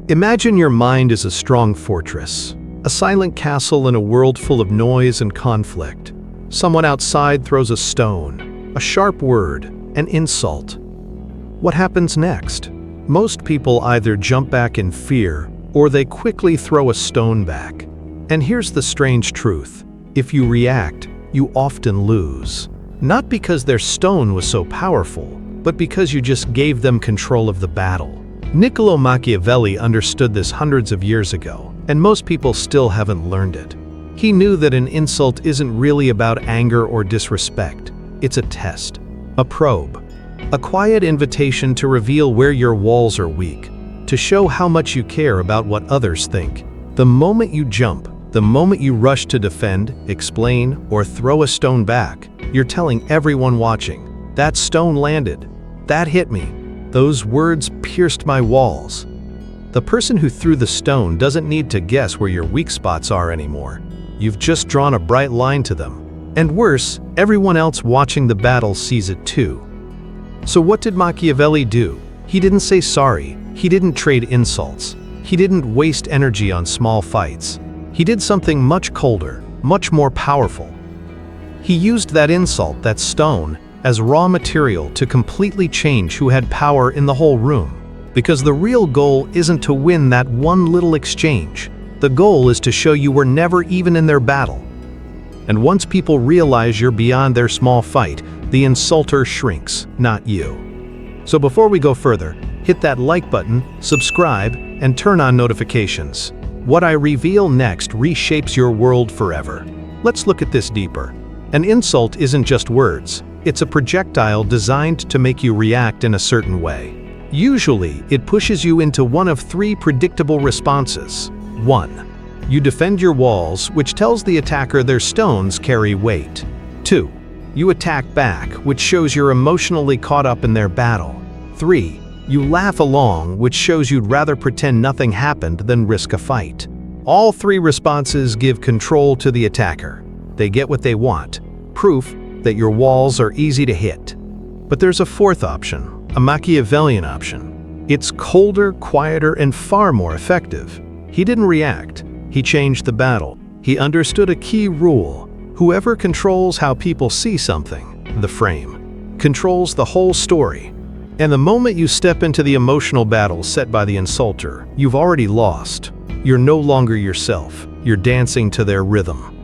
Imagine your mind is a strong fortress, a silent castle in a world full of noise and conflict. Someone outside throws a stone, a sharp word, an insult. What happens next? Most people either jump back in fear or they quickly throw a stone back. And here's the strange truth. If you react, you often lose. Not because their stone was so powerful, but because you just gave them control of the battle. Niccolò Machiavelli understood this hundreds of years ago, and most people still haven't learned it. He knew that an insult isn't really about anger or disrespect. It's a test, a probe, a quiet invitation to reveal where your walls are weak, to show how much you care about what others think. The moment you jump, the moment you rush to defend, explain, or throw a stone back, you're telling everyone watching, that stone landed, that hit me, those words pierced my walls. The person who threw the stone doesn't need to guess where your weak spots are anymore. You've just drawn a bright line to them. And worse, everyone else watching the battle sees it too. So what did Machiavelli do? He didn't say sorry. He didn't trade insults. He didn't waste energy on small fights. He did something much colder, much more powerful. He used that insult, that stone, as raw material to completely change who had power in the whole room. Because the real goal isn't to win that one little exchange. The goal is to show you were never even in their battle. And once people realize you're beyond their small fight, the insulter shrinks, not you. So before we go further, hit that like button, subscribe, and turn on notifications. What I reveal next reshapes your world forever. Let's look at this deeper. An insult isn't just words. It's a projectile designed to make you react in a certain way. Usually, it pushes you into one of three predictable responses. 1. You defend your walls, which tells the attacker their stones carry weight. 2. You attack back, which shows you're emotionally caught up in their battle. 3. You laugh along, which shows you'd rather pretend nothing happened than risk a fight. All three responses give control to the attacker. They get what they want, proof that your walls are easy to hit. But there's a fourth option, a Machiavellian option. It's colder, quieter, and far more effective. He didn't react. He changed the battle. He understood a key rule. Whoever controls how people see something, the frame, controls the whole story. And the moment you step into the emotional battle set by the insulter, you've already lost. You're no longer yourself. You're dancing to their rhythm.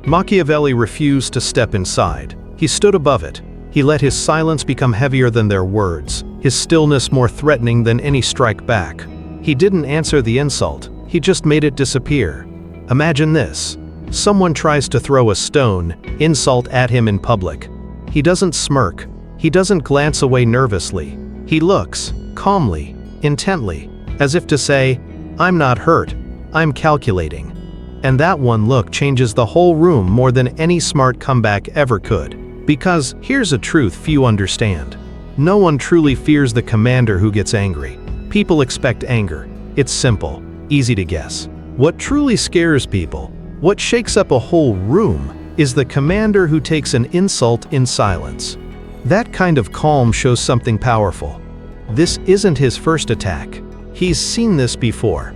Machiavelli refused to step inside. He stood above it. He let his silence become heavier than their words, his stillness more threatening than any strike back. He didn't answer the insult. He just made it disappear. Imagine this. Someone tries to throw a stone, insult at him in public. He doesn't smirk. He doesn't glance away nervously. He looks, calmly, intently, as if to say, I'm not hurt, I'm calculating. And that one look changes the whole room more than any smart comeback ever could. Because here's a truth few understand. No one truly fears the commander who gets angry. People expect anger. It's simple, easy to guess. What truly scares people, what shakes up a whole room, is the commander who takes an insult in silence. That kind of calm shows something powerful. This isn't his first attack. He's seen this before.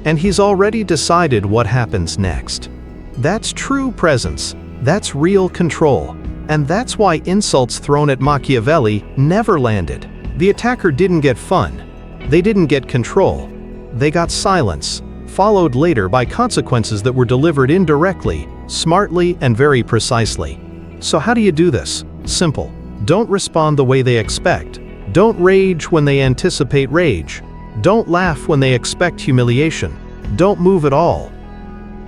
And he's already decided what happens next. That's true presence. That's real control. And that's why insults thrown at Machiavelli never landed. The attacker didn't get fun. They didn't get control. They got silence, followed later by consequences that were delivered indirectly, smartly, and very precisely. So how do you do this? Simple. Don't respond the way they expect. Don't rage when they anticipate rage. Don't laugh when they expect humiliation. Don't move at all.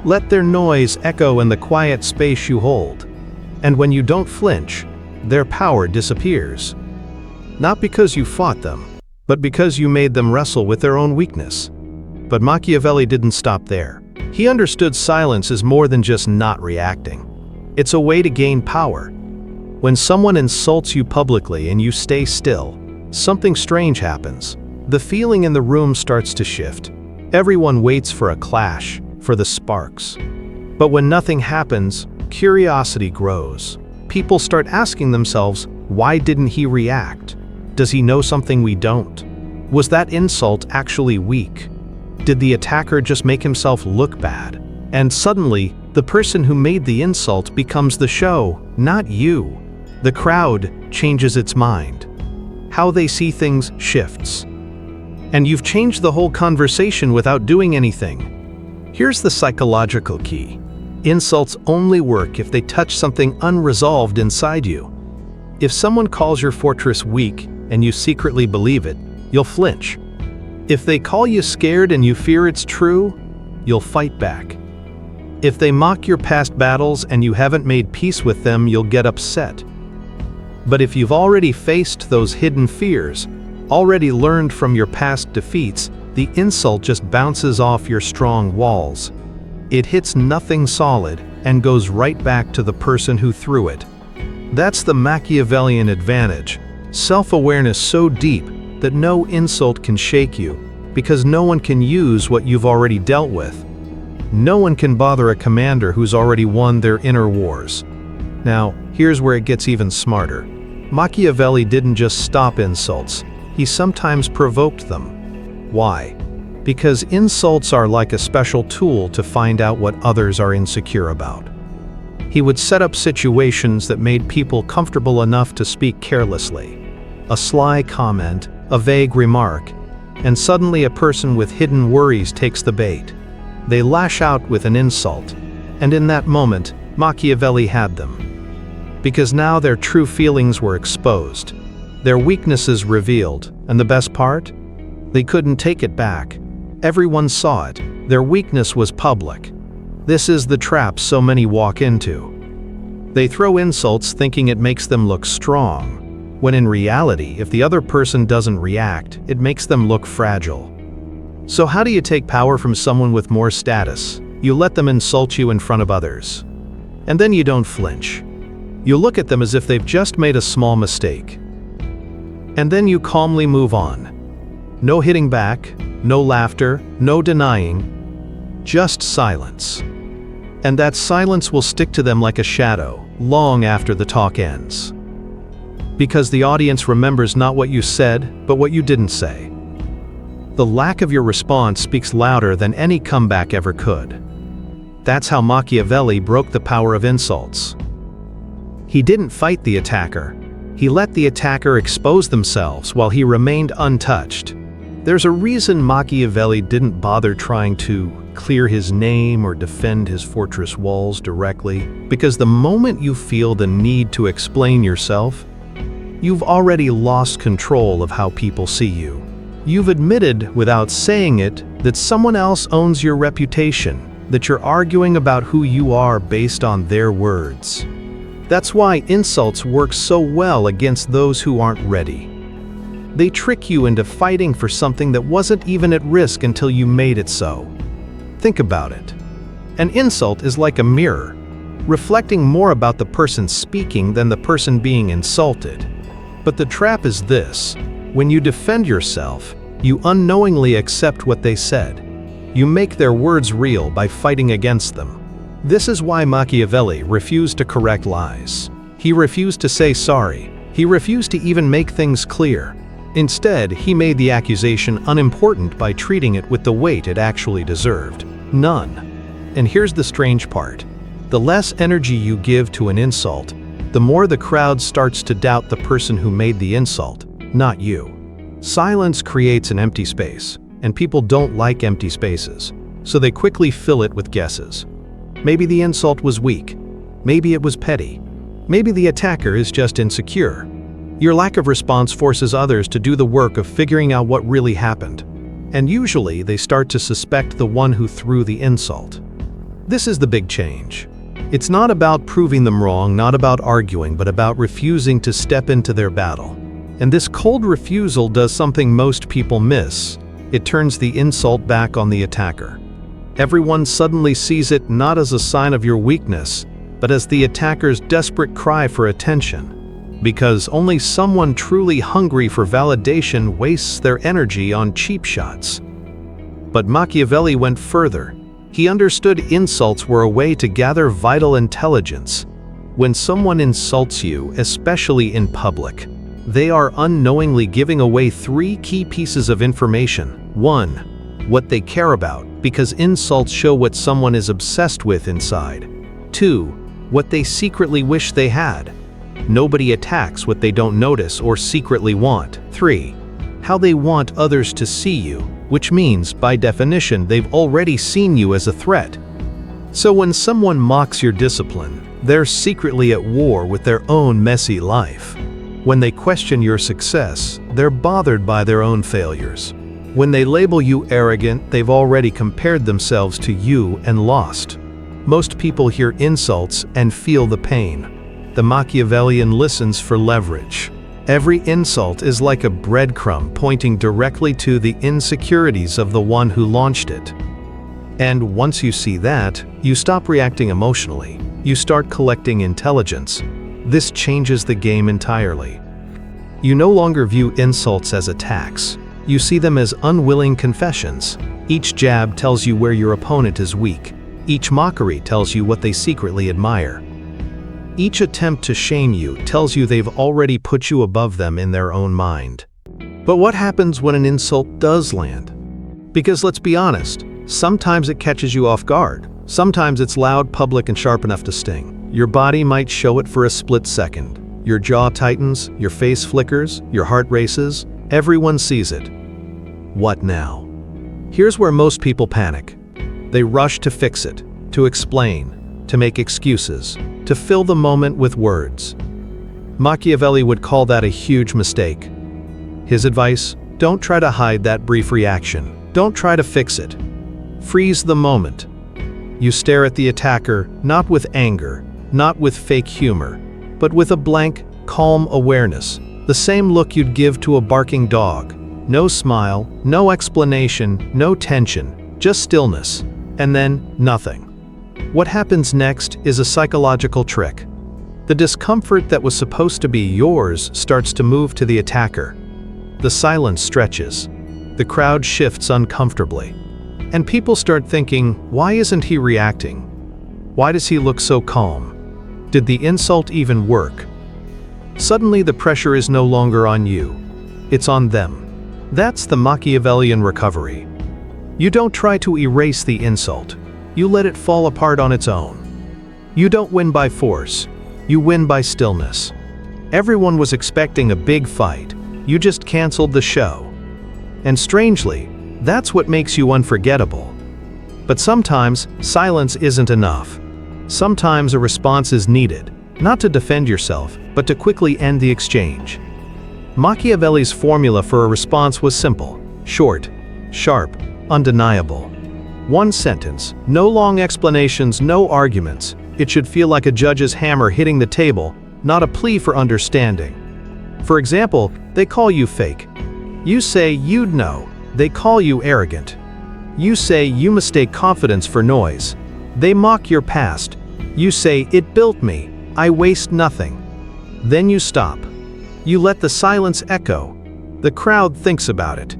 Let their noise echo in the quiet space you hold. And when you don't flinch, their power disappears. Not because you fought them, but because you made them wrestle with their own weakness. But Machiavelli didn't stop there. He understood silence is more than just not reacting. It's a way to gain power. When someone insults you publicly and you stay still, something strange happens. The feeling in the room starts to shift. Everyone waits for a clash, for the sparks. But when nothing happens, curiosity grows. People start asking themselves, why didn't he react? Does he know something we don't? Was that insult actually weak? Did the attacker just make himself look bad? And suddenly, the person who made the insult becomes the show, not you. The crowd changes its mind. How they see things shifts. And you've changed the whole conversation without doing anything. Here's the psychological key. Insults only work if they touch something unresolved inside you. If someone calls your fortress weak and you secretly believe it, you'll flinch. If they call you scared and you fear it's true, you'll fight back. If they mock your past battles and you haven't made peace with them, you'll get upset. But if you've already faced those hidden fears, already learned from your past defeats, the insult just bounces off your strong walls. It hits nothing solid and goes right back to the person who threw it. That's the Machiavellian advantage. Self-awareness so deep that no insult can shake you, because no one can use what you've already dealt with. No one can bother a commander who's already won their inner wars. Now, here's where it gets even smarter. Machiavelli didn't just stop insults, he sometimes provoked them. Why? Because insults are like a special tool to find out what others are insecure about. He would set up situations that made people comfortable enough to speak carelessly. A sly comment, a vague remark, and suddenly a person with hidden worries takes the bait. They lash out with an insult, and in that moment, Machiavelli had them. Because now their true feelings were exposed, their weaknesses revealed, and the best part? They couldn't take it back. Everyone saw it. Their weakness was public. This is the trap so many walk into. They throw insults thinking it makes them look strong, when in reality, if the other person doesn't react, it makes them look fragile. So how do you take power from someone with more status? You let them insult you in front of others. And then you don't flinch. You look at them as if they've just made a small mistake. And then you calmly move on. No hitting back, no laughter, no denying, just silence. And that silence will stick to them like a shadow, long after the talk ends. Because the audience remembers not what you said, but what you didn't say. The lack of your response speaks louder than any comeback ever could. That's how Machiavelli broke the power of insults. He didn't fight the attacker. He let the attacker expose themselves while he remained untouched. There's a reason Machiavelli didn't bother trying to clear his name or defend his fortress walls directly, because the moment you feel the need to explain yourself, you've already lost control of how people see you. You've admitted, without saying it, that someone else owns your reputation, that you're arguing about who you are based on their words. That's why insults work so well against those who aren't ready. They trick you into fighting for something that wasn't even at risk until you made it so. Think about it. An insult is like a mirror, reflecting more about the person speaking than the person being insulted. But the trap is this: when you defend yourself, you unknowingly accept what they said. You make their words real by fighting against them. This is why Machiavelli refused to correct lies. He refused to say sorry. He refused to even make things clear. Instead, he made the accusation unimportant by treating it with the weight it actually deserved: none. And here's the strange part. The less energy you give to an insult, the more the crowd starts to doubt the person who made the insult, not you. Silence creates an empty space, and people don't like empty spaces, so they quickly fill it with guesses. Maybe the insult was weak. Maybe it was petty. Maybe the attacker is just insecure. Your lack of response forces others to do the work of figuring out what really happened. And usually they start to suspect the one who threw the insult. This is the big change. It's not about proving them wrong, not about arguing, but about refusing to step into their battle. And this cold refusal does something most people miss. It turns the insult back on the attacker. Everyone suddenly sees it not as a sign of your weakness, but as the attacker's desperate cry for attention. Because only someone truly hungry for validation wastes their energy on cheap shots. But Machiavelli went further. He understood insults were a way to gather vital intelligence. When someone insults you, especially in public, they are unknowingly giving away 3 key pieces of information. 1. what they care about, because insults show what someone is obsessed with inside. 2. What they secretly wish they had. Nobody attacks what they don't notice or secretly want. 3. How they want others to see you, which means, by definition, they've already seen you as a threat. So when someone mocks your discipline, they're secretly at war with their own messy life. When they question your success, they're bothered by their own failures. When they label you arrogant, they've already compared themselves to you and lost. Most people hear insults and feel the pain. The Machiavellian listens for leverage. Every insult is like a breadcrumb pointing directly to the insecurities of the one who launched it. And once you see that, you stop reacting emotionally. You start collecting intelligence. This changes the game entirely. You no longer view insults as attacks. You see them as unwilling confessions. Each jab tells you where your opponent is weak. Each mockery tells you what they secretly admire. Each attempt to shame you tells you they've already put you above them in their own mind. But what happens when an insult does land? Because let's be honest, sometimes it catches you off guard. Sometimes it's loud, public, and sharp enough to sting. Your body might show it for a split second. Your jaw tightens, your face flickers, your heart races. Everyone sees it. What now? Here's where most people panic. They rush to fix it, to explain, to make excuses, to fill the moment with words. Machiavelli would call that a huge mistake. His advice: don't try to hide that brief reaction. Don't try to fix it. Freeze the moment. You stare at the attacker, not with anger, not with fake humor, but with a blank, calm awareness. The same look you'd give to a barking dog. No smile, no explanation, no tension, just stillness. And then, nothing. What happens next is a psychological trick. The discomfort that was supposed to be yours starts to move to the attacker. The silence stretches. The crowd shifts uncomfortably. And people start thinking, why isn't he reacting? Why does he look so calm? Did the insult even work? Suddenly the pressure is no longer on you. It's on them. That's the Machiavellian recovery. You don't try to erase the insult. You let it fall apart on its own. You don't win by force. You win by stillness. Everyone was expecting a big fight. You just canceled the show. And strangely, that's what makes you unforgettable. But sometimes, silence isn't enough. Sometimes a response is needed, not to defend yourself, but to quickly end the exchange. Machiavelli's formula for a response was simple: short, sharp, undeniable. One sentence, no long explanations, no arguments. It should feel like a judge's hammer hitting the table, not a plea for understanding. For example, they call you fake. You say you'd know. They call you arrogant. You say you mistake confidence for noise. They mock your past. You say, it built me. I waste nothing. Then you stop. You let the silence echo. The crowd thinks about it.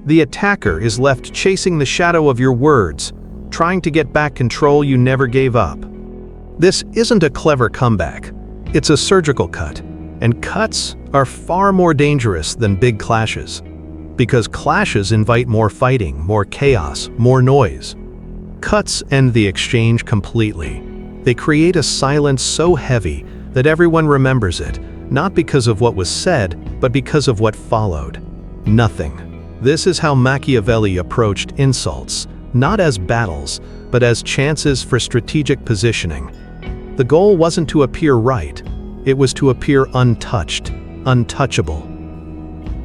The attacker is left chasing the shadow of your words, trying to get back control you never gave up. This isn't a clever comeback. It's a surgical cut. And cuts are far more dangerous than big clashes. Because clashes invite more fighting, more chaos, more noise. Cuts end the exchange completely. They create a silence so heavy that everyone remembers it, not because of what was said, but because of what followed. Nothing. This is how Machiavelli approached insults, not as battles, but as chances for strategic positioning. The goal wasn't to appear right. It was to appear untouched, untouchable.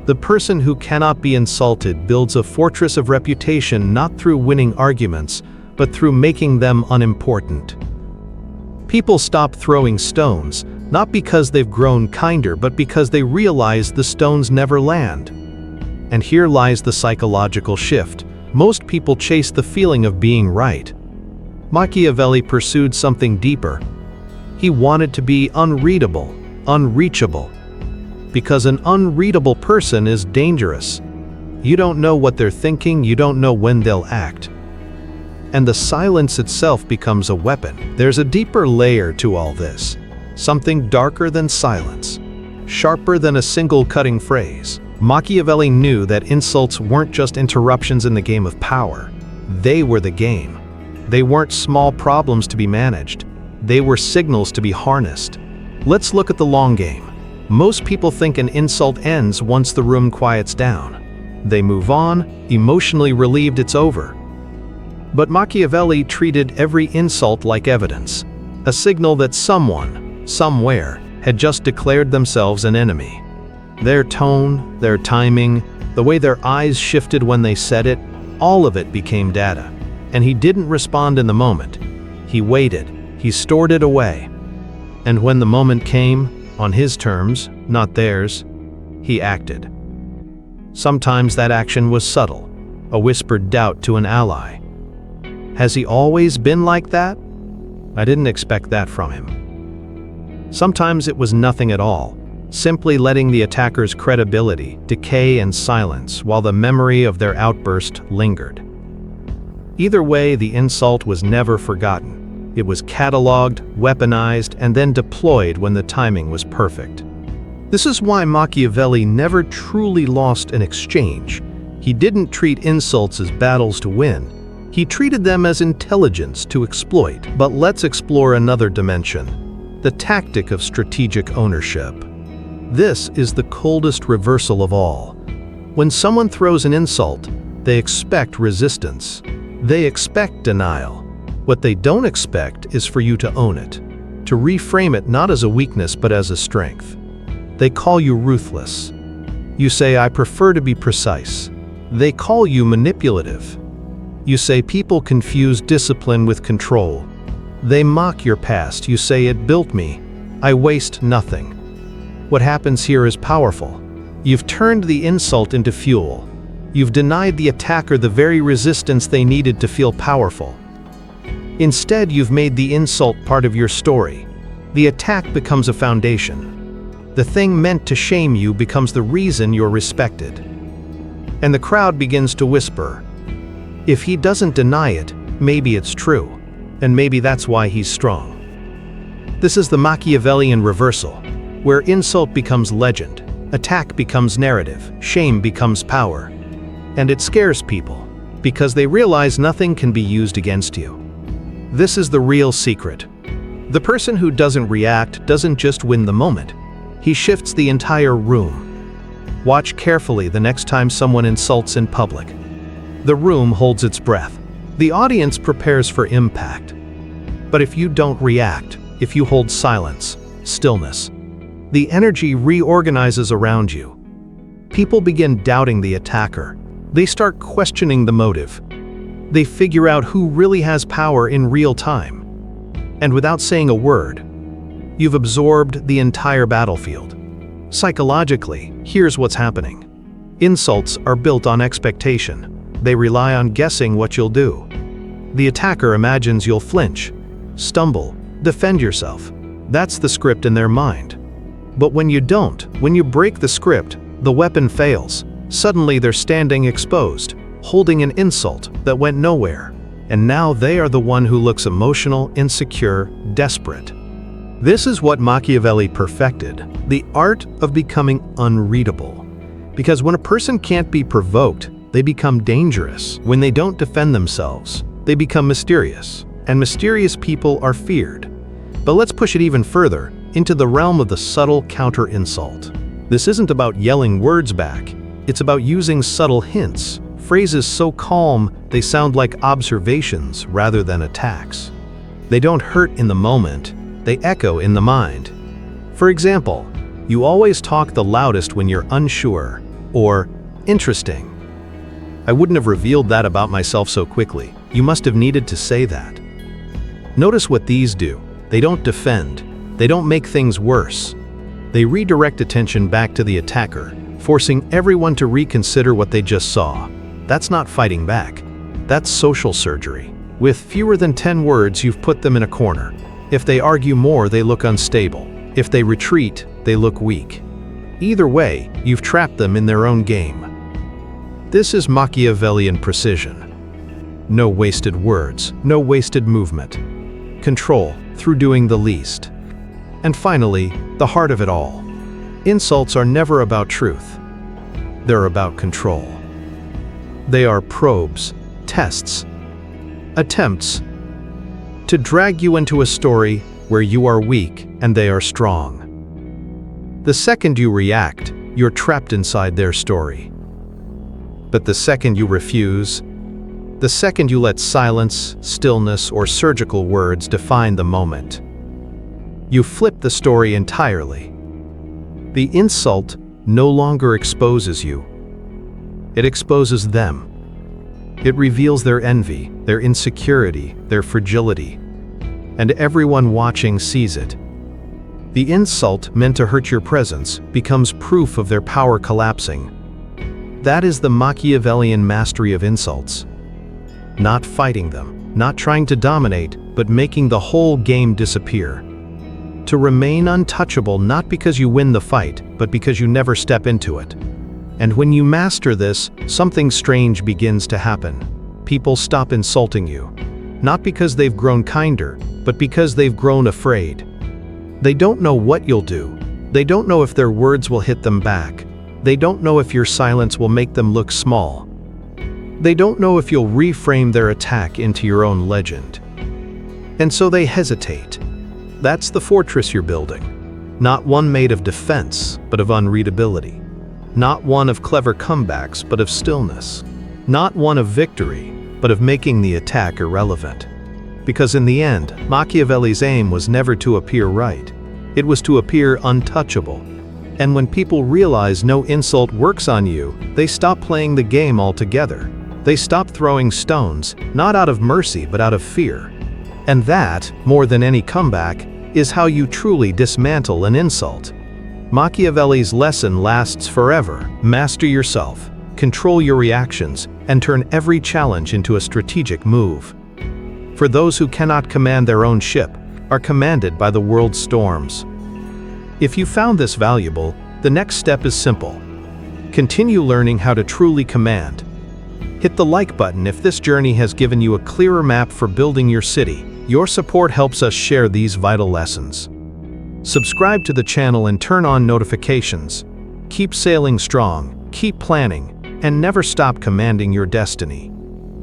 The person who cannot be insulted builds a fortress of reputation not through winning arguments, but through making them unimportant. People stop throwing stones, not because they've grown kinder, but because they realize the stones never land. And here lies the psychological shift. Most people chase the feeling of being right. Machiavelli pursued something deeper. He wanted to be unreadable, unreachable. Because an unreadable person is dangerous. You don't know what they're thinking, you don't know when they'll act. And the silence itself becomes a weapon. There's a deeper layer to all this. Something darker than silence. Sharper than a single cutting phrase. Machiavelli knew that insults weren't just interruptions in the game of power. They were the game. They weren't small problems to be managed. They were signals to be harnessed. Let's look at the long game. Most people think an insult ends once the room quiets down. They move on, emotionally relieved it's over. But Machiavelli treated every insult like evidence, a signal that someone, somewhere, had just declared themselves an enemy. Their tone, their timing, the way their eyes shifted when they said it, all of it became data. And he didn't respond in the moment. He waited, he stored it away. And when the moment came, on his terms, not theirs, he acted. Sometimes that action was subtle, a whispered doubt to an ally. Has he always been like that? I didn't expect that from him. Sometimes it was nothing at all, simply letting the attacker's credibility decay and silence while the memory of their outburst lingered. Either way, the insult was never forgotten. It was cataloged, weaponized, and then deployed when the timing was perfect. This is why Machiavelli never truly lost an exchange. He didn't treat insults as battles to win. He treated them as intelligence to exploit. But let's explore another dimension, the tactic of strategic ownership. This is the coldest reversal of all. When someone throws an insult, they expect resistance. They expect denial. What they don't expect is for you to own it, to reframe it not as a weakness but as a strength. They call you ruthless. You say, I prefer to be precise. They call you manipulative. You say people confuse discipline with control. They mock your past. You say it built me. I waste nothing. What happens here is powerful. You've turned the insult into fuel. You've denied the attacker the very resistance they needed to feel powerful. Instead, you've made the insult part of your story. The attack becomes a foundation. The thing meant to shame you becomes the reason you're respected. And the crowd begins to whisper, if he doesn't deny it, maybe it's true, and maybe that's why he's strong. This is the Machiavellian reversal, where insult becomes legend, attack becomes narrative, shame becomes power. And it scares people, because they realize nothing can be used against you. This is the real secret. The person who doesn't react doesn't just win the moment. He shifts the entire room. Watch carefully the next time someone insults in public. The room holds its breath. The audience prepares for impact. But if you don't react, if you hold silence, stillness, the energy reorganizes around you. People begin doubting the attacker. They start questioning the motive. They figure out who really has power in real time. And without saying a word, you've absorbed the entire battlefield. Psychologically, here's what's happening. Insults are built on expectation. They rely on guessing what you'll do. The attacker imagines you'll flinch, stumble, defend yourself. That's the script in their mind. But when you don't, when you break the script, the weapon fails. Suddenly they're standing exposed, holding an insult that went nowhere. And now they are the one who looks emotional, insecure, desperate. This is what Machiavelli perfected, the art of becoming unreadable. Because when a person can't be provoked, they become dangerous. When they don't defend themselves, they become mysterious. And mysterious people are feared. But let's push it even further, into the realm of the subtle counter-insult. This isn't about yelling words back. It's about using subtle hints, phrases so calm they sound like observations rather than attacks. They don't hurt in the moment, they echo in the mind. For example, you always talk the loudest when you're unsure, or interesting. I wouldn't have revealed that about myself so quickly. You must have needed to say that. Notice what these do. They don't defend. They don't make things worse. They redirect attention back to the attacker, forcing everyone to reconsider what they just saw. That's not fighting back. That's social surgery. With fewer than 10 words, you've put them in a corner. If they argue more, they look unstable. If they retreat, they look weak. Either way, you've trapped them in their own game. This is Machiavellian precision. No wasted words, no wasted movement. Control through doing the least. And finally, the heart of it all. Insults are never about truth. they're about control. They are probes, tests, attempts to drag you into a story where you are weak and they are strong. The second you react, you're trapped inside their story. But the second you refuse, the second you let silence, stillness, or surgical words define the moment, you flip the story entirely. The insult no longer exposes you. It exposes them. It reveals their envy, their insecurity, their fragility, and everyone watching sees it. The insult meant to hurt your presence becomes proof of their power collapsing. That is the Machiavellian mastery of insults. Not fighting them, not trying to dominate, but making the whole game disappear. To remain untouchable not because you win the fight, but because you never step into it. And when you master this, something strange begins to happen. People stop insulting you. Not because they've grown kinder, but because they've grown afraid. They don't know what you'll do. They don't know if their words will hit them back. They don't know if your silence will make them look small. They don't know if you'll reframe their attack into your own legend. And so they hesitate. That's the fortress you're building. Not one made of defense, but of unreadability. Not one of clever comebacks, but of stillness. Not one of victory, but of making the attack irrelevant. Because in the end, Machiavelli's aim was never to appear right. It was to appear untouchable. And when people realize no insult works on you, they stop playing the game altogether. They stop throwing stones, not out of mercy, but out of fear. And that, more than any comeback, is how you truly dismantle an insult. Machiavelli's lesson lasts forever. Master yourself, control your reactions, and turn every challenge into a strategic move. For those who cannot command their own ship are commanded by the world's storms. If you found this valuable, the next step is simple. Continue learning how to truly command. Hit the like button if this journey has given you a clearer map for building your city. Your support helps us share these vital lessons. Subscribe to the channel and turn on notifications. Keep sailing strong, keep planning, and never stop commanding your destiny.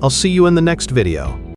I'll see you in the next video.